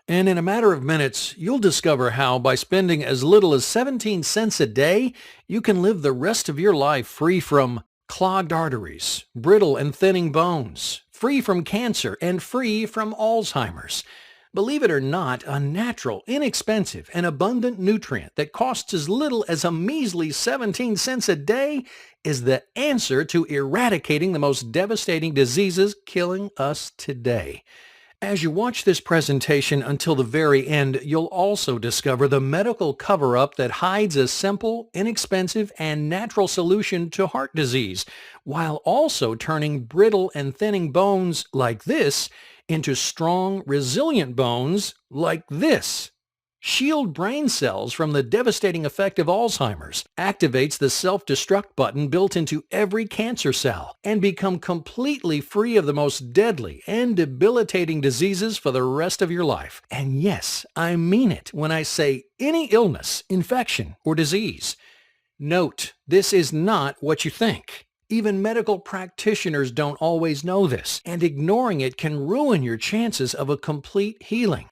And in a matter of minutes, you'll discover how, by spending as little as 17 cents a day, you can live the rest of your life free from clogged arteries, brittle and thinning bones, free from cancer, and free from Alzheimer's. Believe it or not, a natural, inexpensive, and abundant nutrient that costs as little as a measly 17 cents a day is the answer to eradicating the most devastating diseases killing us today. As you watch this presentation until the very end, you'll also discover the medical cover-up that hides a simple, inexpensive, and natural solution to heart disease, while also turning brittle and thinning bones like this into strong, resilient bones like this. Shield brain cells from the devastating effect of Alzheimer's, activates the self-destruct button built into every cancer cell, and become completely free of the most deadly and debilitating diseases for the rest of your life. And yes, I mean it when I say any illness, infection, or disease. Note, this is not what you think. Even medical practitioners don't always know this, and ignoring it can ruin your chances of a complete healing.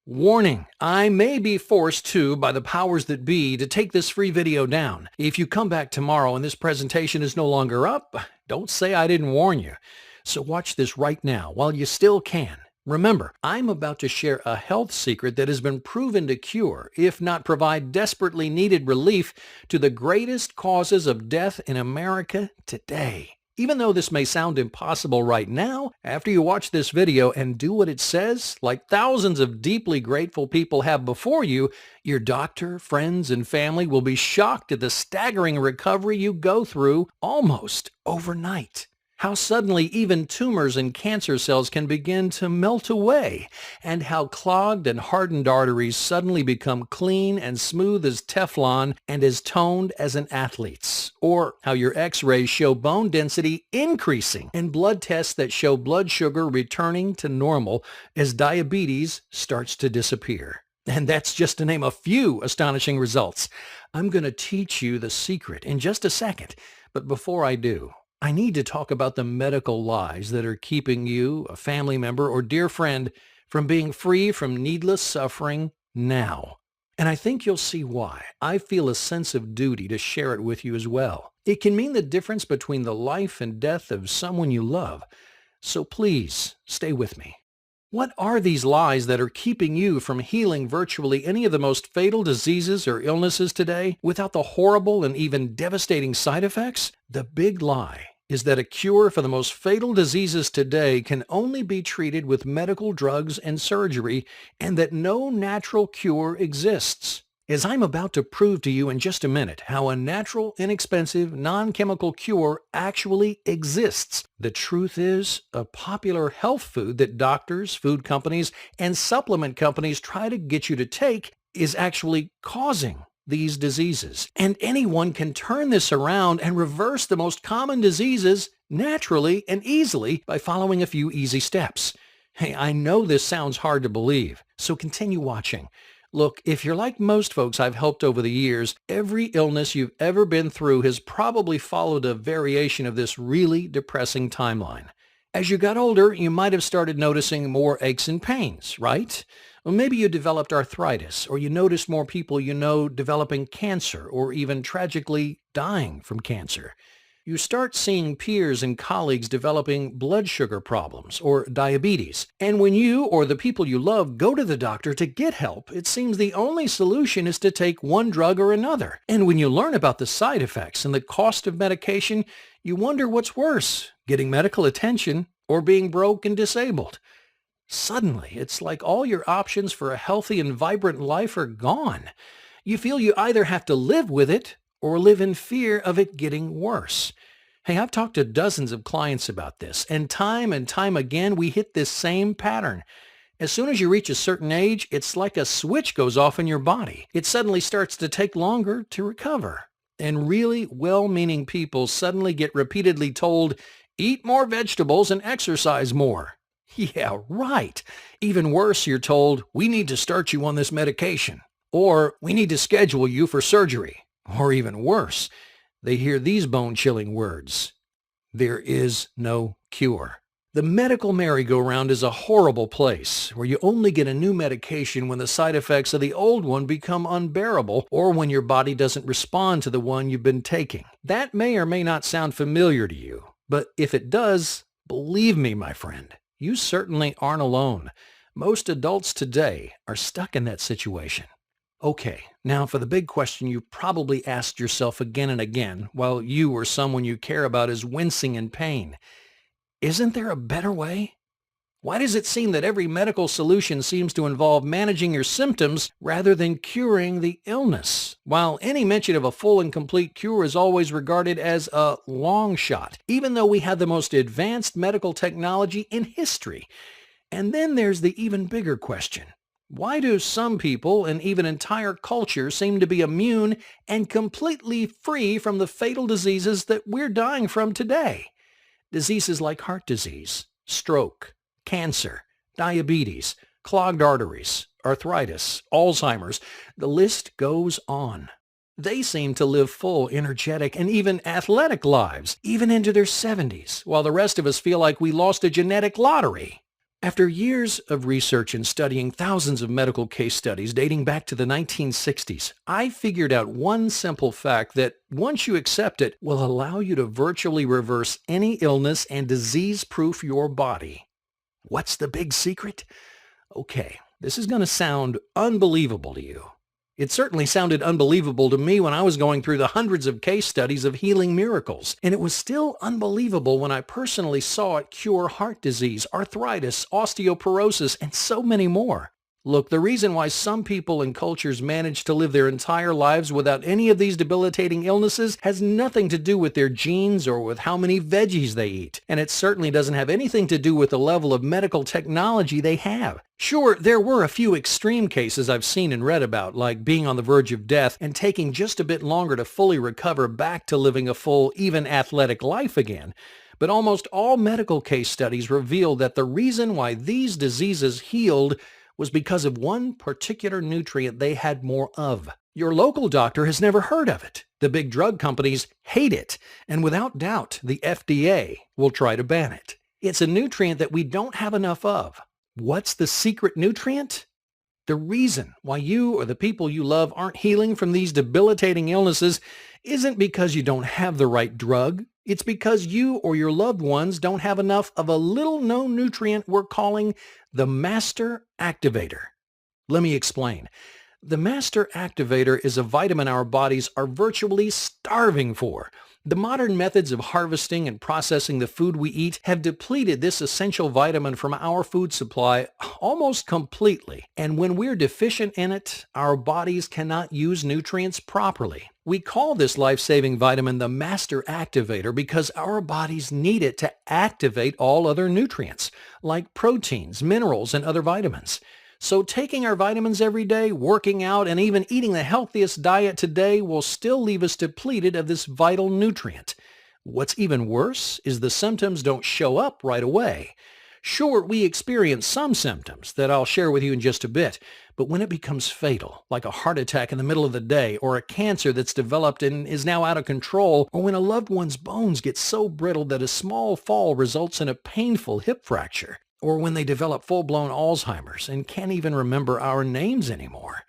Warning, I may be forced to, by the powers that be, to take this free video down. If you come back tomorrow and this presentation is no longer up, don't say I didn't warn you. So watch this right now while you still can. Remember, I'm about to share a health secret that has been proven to cure, if not provide desperately needed relief, to the greatest causes of death in America today. Even though this may sound impossible right now, after you watch this video and do what it says, like thousands of deeply grateful people have before you, your doctor, friends, and family will be shocked at the staggering recovery you go through almost overnight. How suddenly even tumors and cancer cells can begin to melt away, and how clogged and hardened arteries suddenly become clean and smooth as Teflon and as toned as an athlete's, or how your x-rays show bone density increasing and blood tests that show blood sugar returning to normal as diabetes starts to disappear. And that's just to name a few astonishing results. I'm going to teach you the secret in just a second, but before I do, I need to talk about the medical lies that are keeping you, a family member, or dear friend from being free from needless suffering now. And I think you'll see why. I feel a sense of duty to share it with you as well. It can mean the difference between the life and death of someone you love. So please, stay with me. What are these lies that are keeping you from healing virtually any of the most fatal diseases or illnesses today without the horrible and even devastating side effects? The big lie is that a cure for the most fatal diseases today can only be treated with medical drugs and surgery, and that no natural cure exists. As I'm about to prove to you in just a minute how a natural, inexpensive, non-chemical cure actually exists, the truth is a popular health food that doctors, food companies, and supplement companies try to get you to take is actually causing these diseases. And anyone can turn this around and reverse the most common diseases naturally and easily by following a few easy steps. Hey, I know this sounds hard to believe, so continue watching. Look, if you're like most folks I've helped over the years, every illness you've ever been through has probably followed a variation of this really depressing timeline. As you got older, you might have started noticing more aches and pains, right? Or maybe you developed arthritis, or you noticed more people you know developing cancer, or even tragically dying from cancer. You start seeing peers and colleagues developing blood sugar problems or diabetes. And when you or the people you love go to the doctor to get help, it seems the only solution is to take one drug or another. And when you learn about the side effects and the cost of medication, you wonder what's worse, getting medical attention or being broke and disabled. Suddenly, it's like all your options for a healthy and vibrant life are gone. You feel you either have to live with it or live in fear of it getting worse. Hey, I've talked to dozens of clients about this, and time again, we hit this same pattern. As soon as you reach a certain age, it's like a switch goes off in your body. It suddenly starts to take longer to recover. And really well-meaning people suddenly get repeatedly told, eat more vegetables and exercise more. Yeah, right. Even worse, you're told, we need to start you on this medication, or we need to schedule you for surgery. Or even worse, they hear these bone-chilling words. There is no cure. The medical merry-go-round is a horrible place where you only get a new medication when the side effects of the old one become unbearable or when your body doesn't respond to the one you've been taking. That may or may not sound familiar to you, but if it does, believe me, my friend, you certainly aren't alone. Most adults today are stuck in that situation. Okay, now for the big question you've probably asked yourself again and again while you or someone you care about is wincing in pain. Isn't there a better way? Why does it seem that every medical solution seems to involve managing your symptoms rather than curing the illness? While any mention of a full and complete cure is always regarded as a long shot, even though we have the most advanced medical technology in history. And then there's the even bigger question. Why do some people and even entire cultures seem to be immune and completely free from the fatal diseases that we're dying from today? Diseases like heart disease, stroke, cancer, diabetes, clogged arteries, arthritis, Alzheimer's, the list goes on. They seem to live full, energetic, and even athletic lives, even into their 70s, while the rest of us feel like we lost a genetic lottery. After years of research and studying thousands of medical case studies dating back to the 1960s, I figured out one simple fact that, once you accept it, will allow you to virtually reverse any illness and disease-proof your body. What's the big secret? Okay, this is going to sound unbelievable to you. It certainly sounded unbelievable to me when I was going through the hundreds of case studies of healing miracles, and it was still unbelievable when I personally saw it cure heart disease, arthritis, osteoporosis, and so many more. Look, the reason why some people and cultures manage to live their entire lives without any of these debilitating illnesses has nothing to do with their genes or with how many veggies they eat, and it certainly doesn't have anything to do with the level of medical technology they have. Sure, there were a few extreme cases I've seen and read about, like being on the verge of death and taking just a bit longer to fully recover back to living a full, even athletic life again. But almost all medical case studies reveal that the reason why these diseases healed was because of one particular nutrient they had more of. Your local doctor has never heard of it. The big drug companies hate it, and without doubt, the FDA will try to ban it. It's a nutrient that we don't have enough of. What's the secret nutrient? The reason why you or the people you love aren't healing from these debilitating illnesses isn't because you don't have the right drug. It's because you or your loved ones don't have enough of a little-known nutrient we're calling the Master Activator. Let me explain. The Master Activator is a vitamin our bodies are virtually starving for. The modern methods of harvesting and processing the food we eat have depleted this essential vitamin from our food supply almost completely. And when we're deficient in it, our bodies cannot use nutrients properly. We call this life-saving vitamin the Master Activator because our bodies need it to activate all other nutrients, like proteins, minerals, and other vitamins. So taking our vitamins every day, working out, and even eating the healthiest diet today will still leave us depleted of this vital nutrient. What's even worse is the symptoms don't show up right away. Sure, we experience some symptoms that I'll share with you in just a bit, but when it becomes fatal, like a heart attack in the middle of the day, or a cancer that's developed and is now out of control, or when a loved one's bones get so brittle that a small fall results in a painful hip fracture, or when they develop full-blown Alzheimer's and can't even remember our names anymore.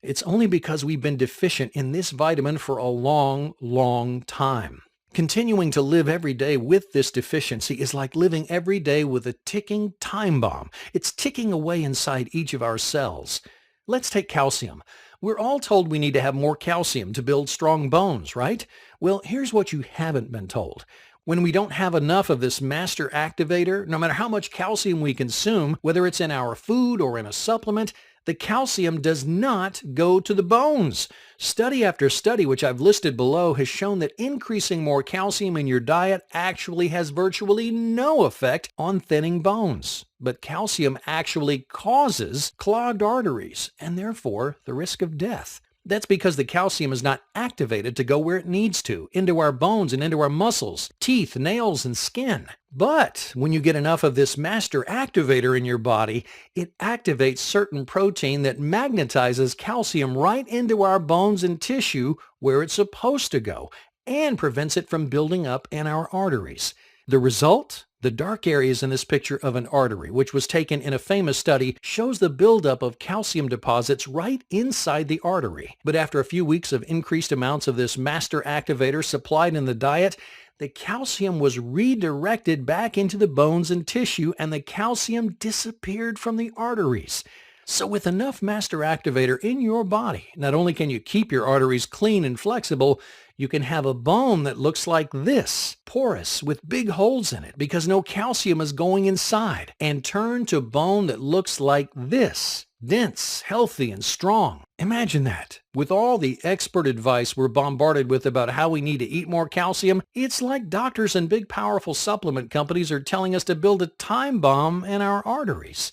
It's only because we've been deficient in this vitamin for a long, long time. Continuing to live every day with this deficiency is like living every day with a ticking time bomb. It's ticking away inside each of our cells. Let's take calcium. We're all told we need to have more calcium to build strong bones, right? Well, here's what you haven't been told. When we don't have enough of this Master Activator, no matter how much calcium we consume, whether it's in our food or in a supplement, the calcium does not go to the bones. Study after study, which I've listed below, has shown that increasing more calcium in your diet actually has virtually no effect on thinning bones. But calcium actually causes clogged arteries and therefore the risk of death. That's because the calcium is not activated to go where it needs to, into our bones and into our muscles, teeth, nails, and skin. But when you get enough of this Master Activator in your body, it activates certain protein that magnetizes calcium right into our bones and tissue where it's supposed to go and prevents it from building up in our arteries. The result? The dark areas in this picture of an artery, which was taken in a famous study, shows the buildup of calcium deposits right inside the artery. But after a few weeks of increased amounts of this master activator supplied in the diet, the calcium was redirected back into the bones and tissue, and the calcium disappeared from the arteries. So with enough master activator in your body, not only can you keep your arteries clean and flexible, you can have a bone that looks like this, porous with big holes in it because no calcium is going inside, and turn to bone that looks like this, dense, healthy, and strong. Imagine that. With all the expert advice we're bombarded with about how we need to eat more calcium, it's like doctors and big powerful supplement companies are telling us to build a time bomb in our arteries.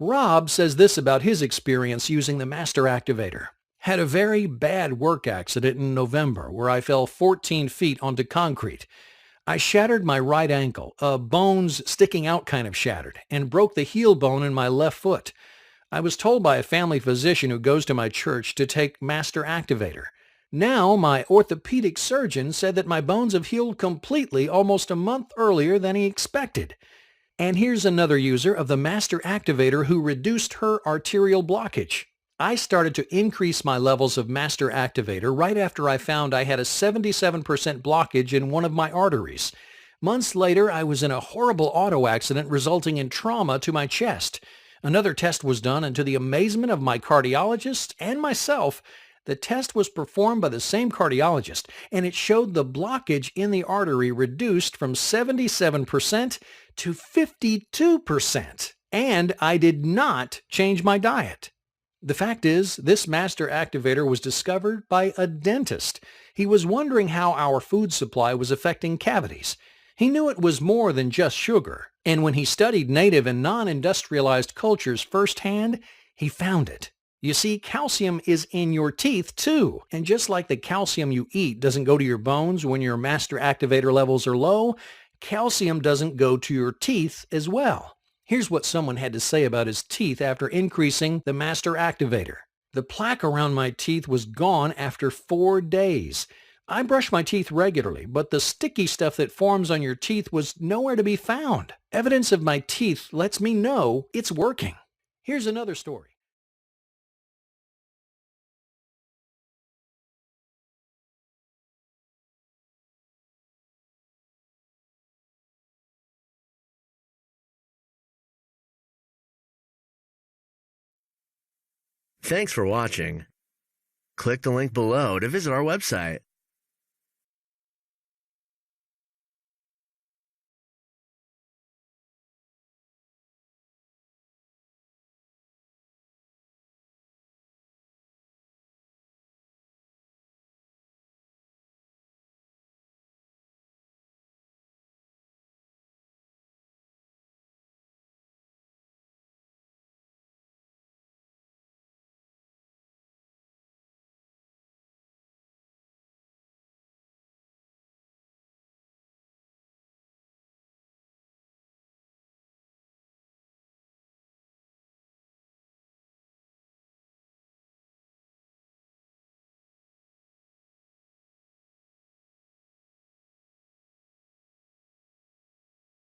Rob says this about his experience using the Master Activator. Had a very bad work accident in November where I fell 14 feet onto concrete. I shattered my right ankle, bones sticking out kind of shattered, and broke the heel bone in my left foot. I was told by a family physician who goes to my church to take Master Activator. Now my orthopedic surgeon said that my bones have healed completely almost a month earlier than he expected. And here's another user of the Master Activator who reduced her arterial blockage. I started to increase my levels of Master Activator right after I found I had a 77% blockage in one of my arteries. Months later, I was in a horrible auto accident resulting in trauma to my chest. Another test was done, and to the amazement of my cardiologist and myself, the test was performed by the same cardiologist, and it showed the blockage in the artery reduced from 77% to 52%. And I did not change my diet. The fact is, this Master Activator was discovered by a dentist. He was wondering how our food supply was affecting cavities. He knew it was more than just sugar, and when he studied native and non-industrialized cultures firsthand, he found it. You see, calcium is in your teeth too, and just like the calcium you eat doesn't go to your bones when your Master Activator levels are low, calcium doesn't go to your teeth as well. Here's what someone had to say about his teeth after increasing the Master Activator. The plaque around my teeth was gone after 4 days. I brush my teeth regularly, but the sticky stuff that forms on your teeth was nowhere to be found. Evidence of my teeth lets me know it's working. Here's another story. Thanks for watching. Click the link below to visit our website.